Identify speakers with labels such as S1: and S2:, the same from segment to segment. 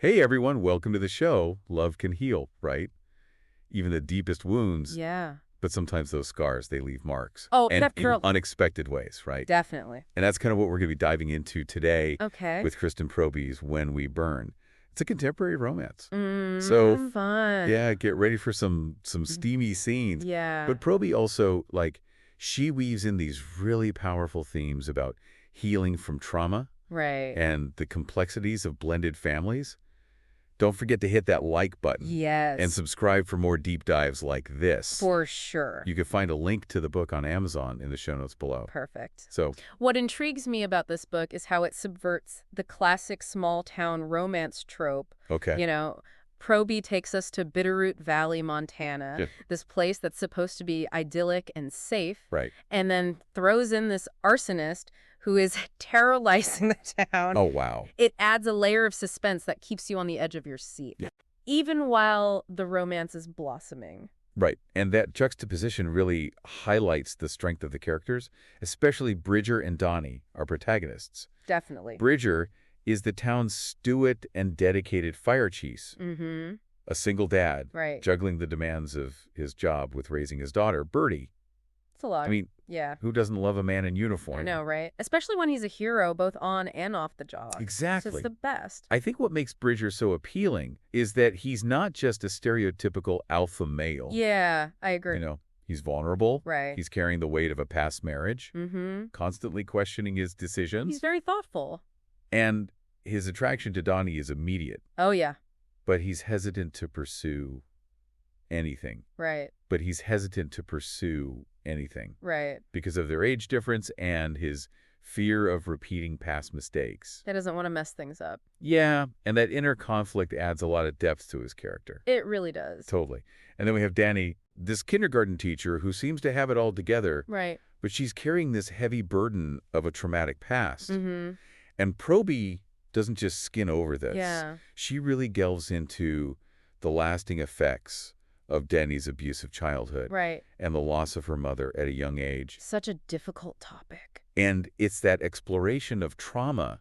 S1: Hey everyone, welcome to the show. Love can heal, right? Even the deepest wounds,
S2: Yeah.
S1: but sometimes those scars, they leave marks.
S2: Oh,
S1: And
S2: that
S1: in
S2: girl.
S1: unexpected ways, right?
S2: Definitely.
S1: And that's kind of what we're going to be diving into today
S2: Okay.
S1: with Kristen Proby's When We Burn. It's a contemporary romance. So,
S2: Fun.
S1: yeah, get ready for some steamy scenes.
S2: Yeah.
S1: But Proby also, she weaves in these really powerful themes about healing from trauma
S2: Right.
S1: and the complexities of blended families. Don't forget to hit that like button and
S2: Yes.
S1: subscribe for more deep dives like this.
S2: For sure.
S1: You can find a link to the book on Amazon in the show notes below.
S2: Perfect.
S1: So,
S2: What intrigues me about this book is how it subverts the classic small-town romance trope.
S1: okay.
S2: You know, Proby takes us to Bitterroot Valley, Montana,
S1: Yeah,
S2: this place that's supposed to be idyllic and safe,
S1: right.
S2: and then throws in this arsonist who is terrorizing the town.
S1: Oh, wow.
S2: It adds a layer of suspense that keeps you on the edge of your seat,
S1: Yeah.
S2: even while the romance is blossoming.
S1: Right. And that juxtaposition really highlights the strength of the characters, especially Bridger and Dani, our protagonists.
S2: Definitely.
S1: Bridger is the town's steward and dedicated fire chief,
S2: Mm-hmm.
S1: a single dad,
S2: Right.
S1: juggling the demands of his job with raising his daughter, Birdie.
S2: It's a lot.
S1: I mean,
S2: Yeah.
S1: who doesn't love a man in uniform?
S2: I know, right? Especially when he's a hero, both on and off the job. So
S1: Exactly.
S2: it's the best.
S1: I think what makes Bridger so appealing is that he's not just a stereotypical alpha male.
S2: Yeah, I agree.
S1: He's vulnerable.
S2: Right.
S1: He's carrying the weight of a past marriage,
S2: Mm-hmm.
S1: constantly questioning his decisions.
S2: He's very thoughtful.
S1: And his attraction to Dani is immediate,
S2: Oh, yeah.
S1: but he's hesitant to pursue anything.
S2: Right. Right.
S1: Because of their age difference and his fear of repeating past mistakes.
S2: That doesn't want to mess things up.
S1: Yeah, and that inner conflict adds a lot of depth to his character.
S2: It really does.
S1: Totally. And then we have Dani, this kindergarten teacher who seems to have it all together,
S2: Right.
S1: but she's carrying this heavy burden of a traumatic past.
S2: Mm-hmm.
S1: And Proby doesn't just skin over this.
S2: Yeah.
S1: She really delves into the lasting effects of Dani's abusive childhood
S2: Right.
S1: and the loss of her mother at a young age.
S2: Such a difficult topic.
S1: And it's that exploration of trauma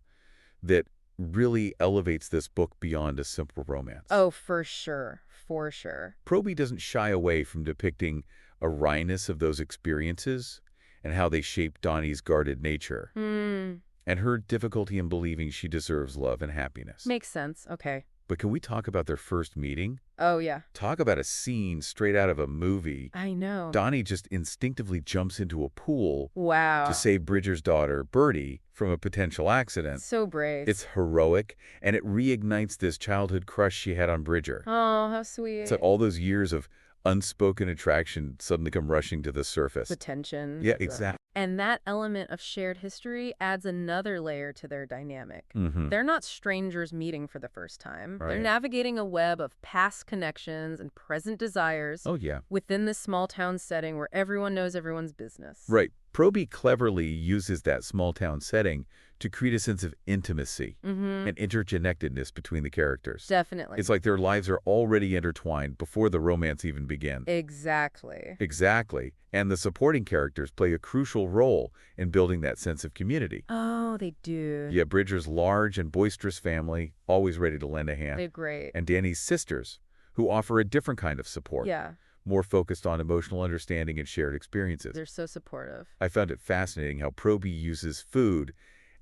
S1: that really elevates this book beyond a simple romance.
S2: Oh, for sure. For sure.
S1: Proby doesn't shy away from depicting a wryness of those experiences and how they shape Dani's guarded nature and her difficulty in believing she deserves love and happiness.
S2: Makes sense. Okay.
S1: But can we talk about their first meeting?
S2: Oh, yeah.
S1: Talk about a scene straight out of a movie.
S2: I know.
S1: Dani just instinctively jumps into a pool
S2: Wow.
S1: to save Bridger's daughter, Birdie, from a potential accident.
S2: So brave.
S1: It's heroic, and it reignites this childhood crush she had on Bridger.
S2: Oh, how sweet.
S1: It's like all those years of unspoken attraction suddenly come rushing to the surface.
S2: The tension.
S1: Yeah, exactly.
S2: And that element of shared history adds another layer to their dynamic.
S1: Mm-hmm.
S2: They're not strangers meeting for the first time.
S1: Right.
S2: They're navigating a web of past connections and present desires
S1: Oh, yeah.
S2: within this small town setting where everyone knows everyone's business.
S1: Right. Proby cleverly uses that small town setting to create a sense of intimacy and interconnectedness between the characters.
S2: Definitely.
S1: It's like their lives are already intertwined before the romance even begins.
S2: Exactly.
S1: Exactly. And the supporting characters play a crucial role in building that sense of community.
S2: Oh, they do.
S1: Yeah, Bridger's large and boisterous family, always ready to lend a hand.
S2: They're great.
S1: And Dani's sisters, who offer a different kind of support.
S2: Yeah.
S1: More focused on emotional understanding and shared experiences.
S2: They're so supportive.
S1: I found it fascinating how Proby uses food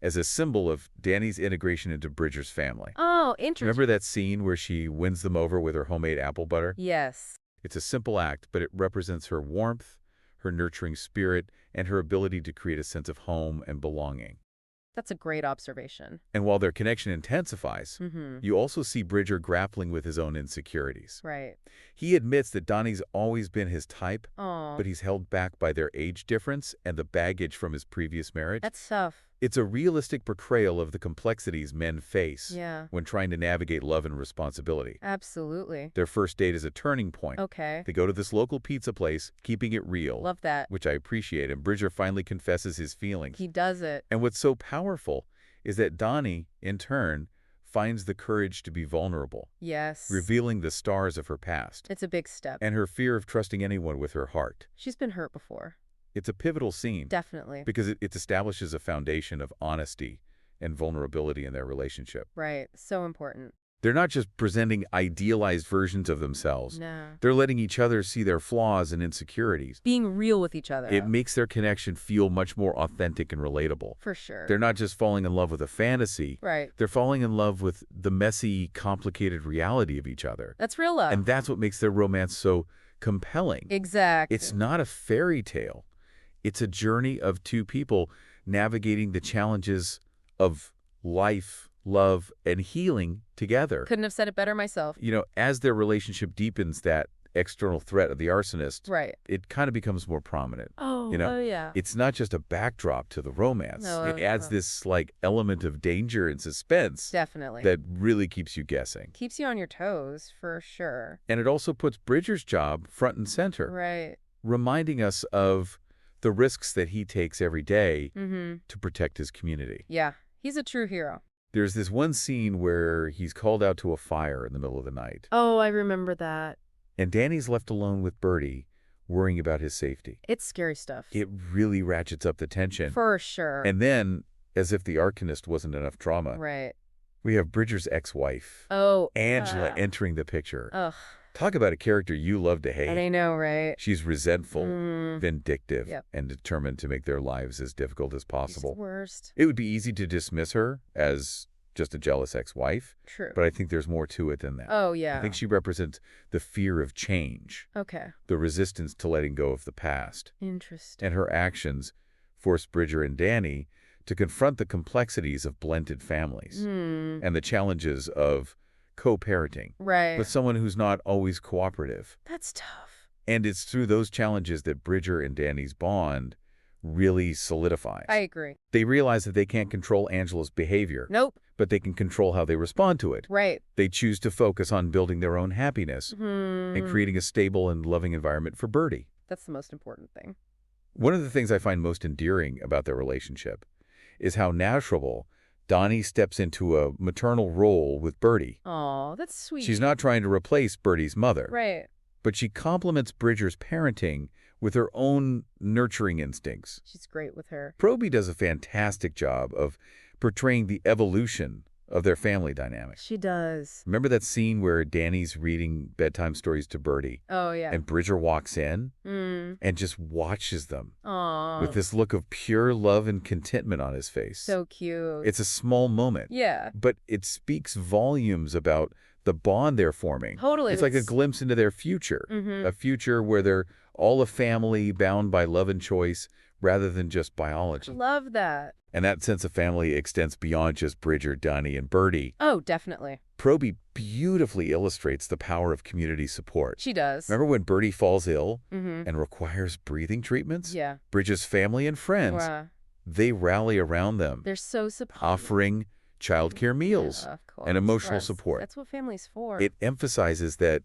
S1: as a symbol of Dani's integration into Bridger's family.
S2: Oh, interesting.
S1: Remember that scene where she wins them over with her homemade apple butter?
S2: Yes.
S1: It's a simple act, but it represents her warmth, her nurturing spirit, and her ability to create a sense of home and belonging.
S2: That's a great observation.
S1: And while their connection intensifies,
S2: Mm-hmm.
S1: you also see Bridger grappling with his own insecurities.
S2: Right.
S1: He admits that Dani's always been his type,
S2: Oh,
S1: but he's held back by their age difference and the baggage from his previous marriage.
S2: that's tough.
S1: It's a realistic portrayal of the complexities men face
S2: Yeah.
S1: when trying to navigate love and responsibility.
S2: Absolutely.
S1: Their first date is a turning point.
S2: Okay.
S1: They go to this local pizza place, keeping it real,
S2: Love that.
S1: which I appreciate, and Bridger finally confesses his feelings.
S2: He does it.
S1: And what's so powerful is that Dani, in turn, finds the courage to be vulnerable,
S2: Yes.
S1: revealing the scars of her past
S2: It's a big step.
S1: and her fear of trusting anyone with her heart.
S2: She's been hurt before.
S1: It's a pivotal scene
S2: Definitely.
S1: because it establishes a foundation of honesty and vulnerability in their relationship.
S2: Right. So important.
S1: They're not just presenting idealized versions of themselves.
S2: No.
S1: They're letting each other see their flaws and insecurities.
S2: Being real with each other.
S1: It makes their connection feel much more authentic and relatable.
S2: For sure.
S1: They're not just falling in love with a fantasy.
S2: Right.
S1: They're falling in love with the messy, complicated reality of each other.
S2: That's real love.
S1: And that's what makes their romance so compelling.
S2: Exactly.
S1: It's not a fairy tale. It's a journey of two people navigating the challenges of life, love, and healing together.
S2: Couldn't have said it better myself.
S1: You know, as their relationship deepens that external threat of the arsonist,
S2: Right.
S1: it kind of becomes more prominent.
S2: Oh,
S1: You know,
S2: oh yeah.
S1: It's not just a backdrop to the romance.
S2: No,
S1: it adds this like element of danger and suspense
S2: Definitely.
S1: that really keeps you guessing.
S2: Keeps you on your toes, for sure.
S1: And it also puts Bridger's job front and center,
S2: Right.
S1: reminding us of the risks that he takes every day
S2: Mm-hmm.
S1: to protect his community.
S2: Yeah. He's a true hero.
S1: There's this one scene where he's called out to a fire in the middle of the night,
S2: Oh, I remember that.
S1: and Dani's left alone with Bertie, worrying about his safety.
S2: It's scary stuff.
S1: It really ratchets up the tension.
S2: For sure.
S1: And then, as if the arsonist wasn't enough drama,
S2: Right.
S1: we have Bridger's ex-wife,
S2: Oh.
S1: Angela, entering the picture.
S2: Ugh.
S1: Talk about a character you love to hate.
S2: And I know, right?
S1: She's resentful,
S2: Mm.
S1: vindictive,
S2: Yep.
S1: and determined to make their lives as difficult as
S2: She's the
S1: possible.
S2: worst.
S1: It would be easy to dismiss her as just a jealous ex-wife,
S2: True.
S1: but I think there's more to it than that.
S2: Oh, yeah.
S1: I think she represents the fear of change,
S2: Okay.
S1: the resistance to letting go of the past,
S2: Interesting.
S1: and her actions force Bridger and Dani to confront the complexities of blended families
S2: Hmm.
S1: and the challenges of co-parenting
S2: Right.
S1: with someone who's not always cooperative.
S2: That's tough.
S1: And it's through those challenges that Bridger and Dani's bond really solidifies.
S2: I agree.
S1: They realize that they can't control Angela's behavior,
S2: Nope.
S1: but they can control how they respond to it.
S2: Right.
S1: They choose to focus on building their own happiness and creating a stable and loving environment for Bertie.
S2: That's the most important thing.
S1: One of the things I find most endearing about their relationship is how natural Dani steps into a maternal role with Bertie.
S2: Oh, that's sweet.
S1: She's not trying to replace Bertie's mother,
S2: Right.
S1: but she complements Bridger's parenting with her own nurturing instincts.
S2: She's great with her.
S1: Proby does a fantastic job of portraying the evolution of their family dynamic.
S2: She does.
S1: Remember that scene where Dani's reading bedtime stories to Bertie
S2: Oh, yeah.
S1: and Bridger walks in
S2: Mm.
S1: and just watches them
S2: Aw.
S1: with this look of pure love and contentment on his face.
S2: So cute.
S1: It's a small moment,
S2: Yeah.
S1: but it speaks volumes about the bond they're forming.
S2: Totally.
S1: It's like a glimpse into their future,
S2: Mm-hmm.
S1: a future where they're all a family bound by love and choice rather than just biology.
S2: Love that.
S1: And that sense of family extends beyond just Bridger, Dani, and Bertie.
S2: Oh, definitely.
S1: Proby beautifully illustrates the power of community support.
S2: She does.
S1: Remember when Bertie falls ill
S2: Mm-hmm.
S1: and requires breathing treatments?
S2: Yeah.
S1: Bridger's family and friends,
S2: Wow.
S1: they rally around them,
S2: They're so supportive.
S1: offering childcare meals
S2: Of course.
S1: and emotional
S2: Yes.
S1: support.
S2: That's what family's for.
S1: It emphasizes that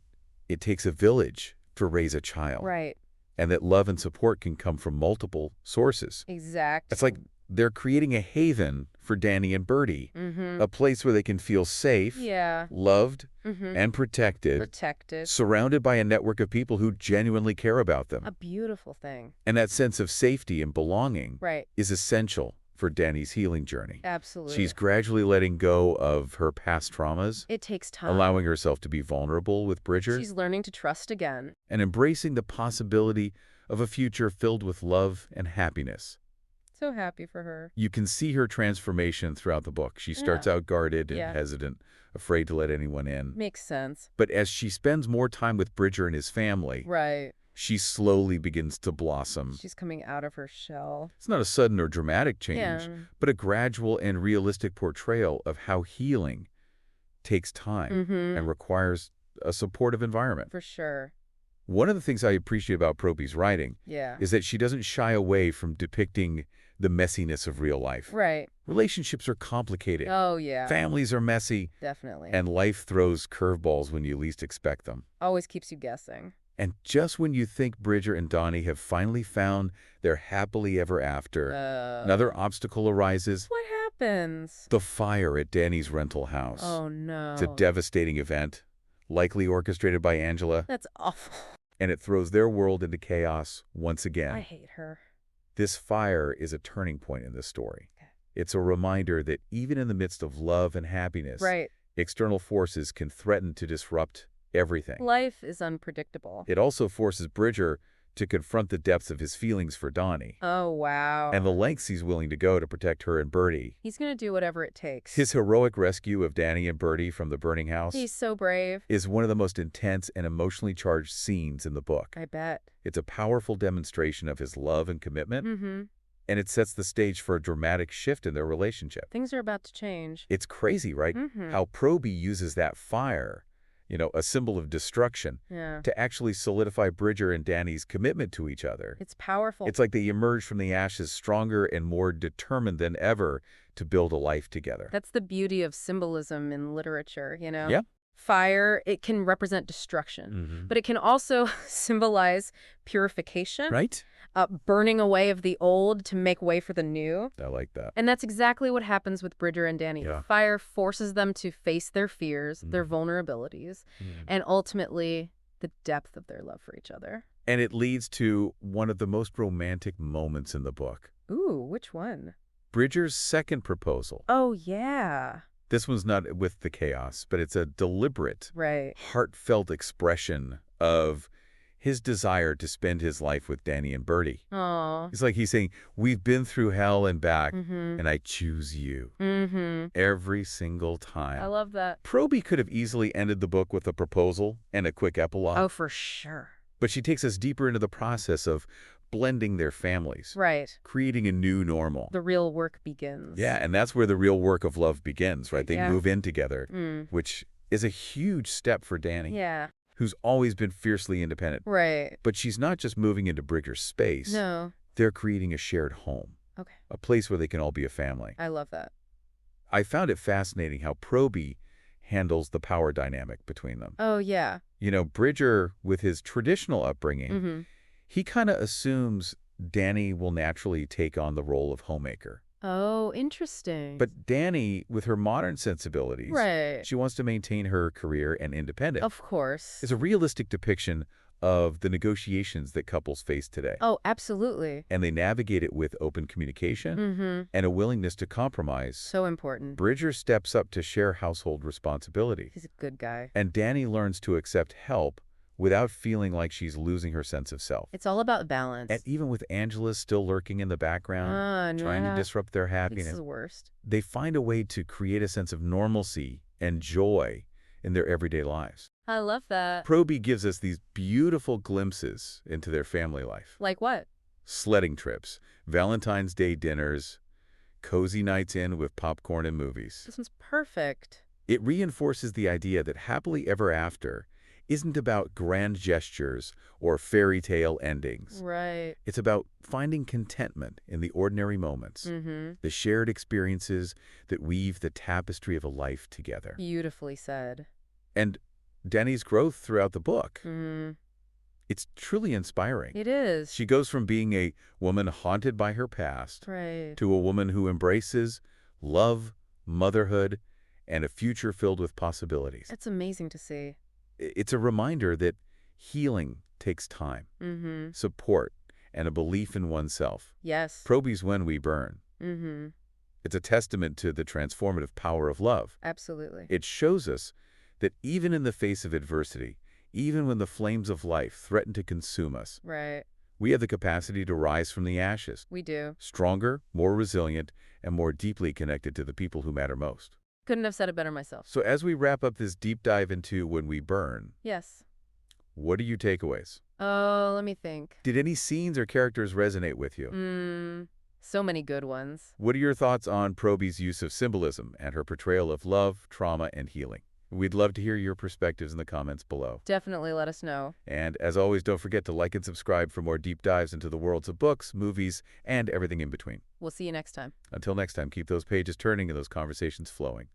S1: it takes a village to raise a child,
S2: Right.
S1: and that love and support can come from multiple sources.
S2: Exactly.
S1: It's like they're creating a haven for Dani and Bertie,
S2: Mm-hmm.
S1: a place where they can feel safe,
S2: Yeah.
S1: loved,
S2: Mm-hmm.
S1: and protected,
S2: Protected.
S1: surrounded by a network of people who genuinely care about them.
S2: A beautiful thing.
S1: And that sense of safety and belonging
S2: Right.
S1: is essential for Dani's healing journey.
S2: Absolutely.
S1: She's gradually letting go of her past traumas,
S2: It takes time.
S1: allowing herself to be vulnerable with Bridger,
S2: She's learning to trust again.
S1: and embracing the possibility of a future filled with love and happiness.
S2: So happy for her.
S1: You can see her transformation throughout the book. She starts out guarded and
S2: Yeah.
S1: hesitant, afraid to let anyone in.
S2: Makes sense.
S1: But as she spends more time with Bridger and his family,
S2: Right.
S1: she slowly begins to blossom.
S2: She's coming out of her shell.
S1: It's not a sudden or dramatic change,
S2: Yeah.
S1: but a gradual and realistic portrayal of how healing takes time
S2: Mm-hmm.
S1: and requires a supportive environment.
S2: For sure.
S1: One of the things I appreciate about Proby's writing
S2: Yeah.
S1: is that she doesn't shy away from depicting the messiness of real life.
S2: Right.
S1: Relationships are complicated.
S2: Oh, yeah.
S1: Families are messy,
S2: Definitely.
S1: and life throws curveballs when you least expect them.
S2: Always keeps you guessing.
S1: And just when you think Bridger and Dani have finally found their happily ever after, another obstacle arises.
S2: What happens?
S1: The fire at Dani's rental house.
S2: Oh, no.
S1: It's a devastating event, likely orchestrated by Angela,
S2: That's awful.
S1: and it throws their world into chaos once again.
S2: I hate her.
S1: This fire is a turning point in this story.
S2: Okay.
S1: It's a reminder that even in the midst of love and happiness,
S2: Right.
S1: External forces can threaten to disrupt everything.
S2: Life is unpredictable.
S1: It also forces Bridger to confront the depths of his feelings for Dani
S2: Oh, wow.
S1: and the lengths he's willing to go to protect her and Bertie.
S2: He's gonna do whatever it takes.
S1: His heroic rescue of Dani and Bertie from the burning house
S2: He's so brave.
S1: is one of the most intense and emotionally charged scenes in the book.
S2: I bet.
S1: It's a powerful demonstration of his love and commitment,
S2: Mm-hmm.
S1: and it sets the stage for a dramatic shift in their relationship.
S2: Things are about to change.
S1: It's crazy, right?
S2: Mm-hmm.
S1: How Proby uses that fire, a symbol of destruction,
S2: Yeah.
S1: to actually solidify Bridger and Dani's commitment to each other.
S2: It's powerful.
S1: It's like they emerge from the ashes stronger and more determined than ever to build a life together.
S2: That's the beauty of symbolism in literature, you know?
S1: Yeah.
S2: Fire, it can represent destruction,
S1: Mm-hmm.
S2: but it can also symbolize purification.
S1: Right?
S2: Burning away of the old to make way for the new.
S1: I like that.
S2: And that's exactly what happens with Bridger and Dani.
S1: Yeah.
S2: Fire forces them to face their fears, their vulnerabilities, and ultimately the depth of their love for each other.
S1: And it leads to one of the most romantic moments in the book.
S2: Ooh, which one?
S1: Bridger's second proposal.
S2: Oh, yeah.
S1: This one's not with the chaos, but it's a deliberate,
S2: Right.
S1: heartfelt expression of his desire to spend his life with Dani and Bertie.
S2: Aw.
S1: It's like he's saying, we've been through hell and back,
S2: Mm-hmm.
S1: and I choose you
S2: Mm-hmm.
S1: every single time.
S2: I love that.
S1: Proby could have easily ended the book with a proposal and a quick epilogue,
S2: Oh, for sure.
S1: but she takes us deeper into the process of blending their families,
S2: Right.
S1: creating a new normal.
S2: The real work begins.
S1: Yeah, and that's where the real work of love begins, right? They
S2: Yeah.
S1: move in together,
S2: Mm.
S1: which is a huge step for Dani,
S2: Yeah.
S1: who's always been fiercely independent.
S2: Right.
S1: But she's not just moving into Bridger's space.
S2: No.
S1: They're creating a shared home,
S2: Okay.
S1: a place where they can all be a family.
S2: I love that.
S1: I found it fascinating how Proby handles the power dynamic between them.
S2: Oh, yeah.
S1: Bridger, with his traditional upbringing,
S2: Mm-hmm.
S1: he kind of assumes Dani will naturally take on the role of homemaker.
S2: Oh, interesting.
S1: But Dani, with her modern sensibilities,
S2: Right.
S1: she wants to maintain her career and independence.
S2: Of course.
S1: It's a realistic depiction of the negotiations that couples face today.
S2: Oh, absolutely.
S1: And they navigate it with open communication
S2: Mm-hmm.
S1: and a willingness to compromise.
S2: So important.
S1: Bridger steps up to share household responsibilities.
S2: He's a good guy.
S1: And Dani learns to accept help without feeling like she's losing her sense of self.
S2: It's all about balance.
S1: And even with Angela still lurking in the background, trying to disrupt their
S2: It's
S1: happiness,
S2: the worst.
S1: they find a way to create a sense of normalcy and joy in their everyday lives.
S2: I love that.
S1: Proby gives us these beautiful glimpses into their family life.
S2: Like what?
S1: Sledding trips, Valentine's Day dinners, cozy nights in with popcorn and movies.
S2: This one's perfect.
S1: It reinforces the idea that happily ever after isn't about grand gestures or fairy tale endings.
S2: Right.
S1: It's about finding contentment in the ordinary moments,
S2: Mm-hmm.
S1: the shared experiences that weave the tapestry of a life together.
S2: Beautifully said.
S1: And Dani's growth throughout the book,
S2: Mm-hmm.
S1: it's truly inspiring.
S2: It is.
S1: She goes from being a woman haunted by her past
S2: Right.
S1: to a woman who embraces love, motherhood, and a future filled with possibilities.
S2: It's amazing to see.
S1: It's a reminder that healing takes time,
S2: Mm-hmm.
S1: support, and a belief in oneself.
S2: Yes.
S1: Proby's When We Burn.
S2: Mm-hmm.
S1: It's a testament to the transformative power of love.
S2: Absolutely.
S1: It shows us that even in the face of adversity, even when the flames of life threaten to consume us,
S2: Right.
S1: we have the capacity to rise from the ashes,
S2: We do.
S1: stronger, more resilient, and more deeply connected to the people who matter most.
S2: Couldn't have said it better myself.
S1: So as we wrap up this deep dive into When We Burn,
S2: Yes.
S1: what are your takeaways?
S2: Oh, let me think.
S1: Did any scenes or characters resonate with you?
S2: So many good ones.
S1: What are your thoughts on Proby's use of symbolism and her portrayal of love, trauma, and healing? We'd love to hear your perspectives in the comments below.
S2: Definitely let us know.
S1: And as always, don't forget to like and subscribe for more deep dives into the worlds of books, movies, and everything in between.
S2: We'll see you next time.
S1: Until next time, keep those pages turning and those conversations flowing.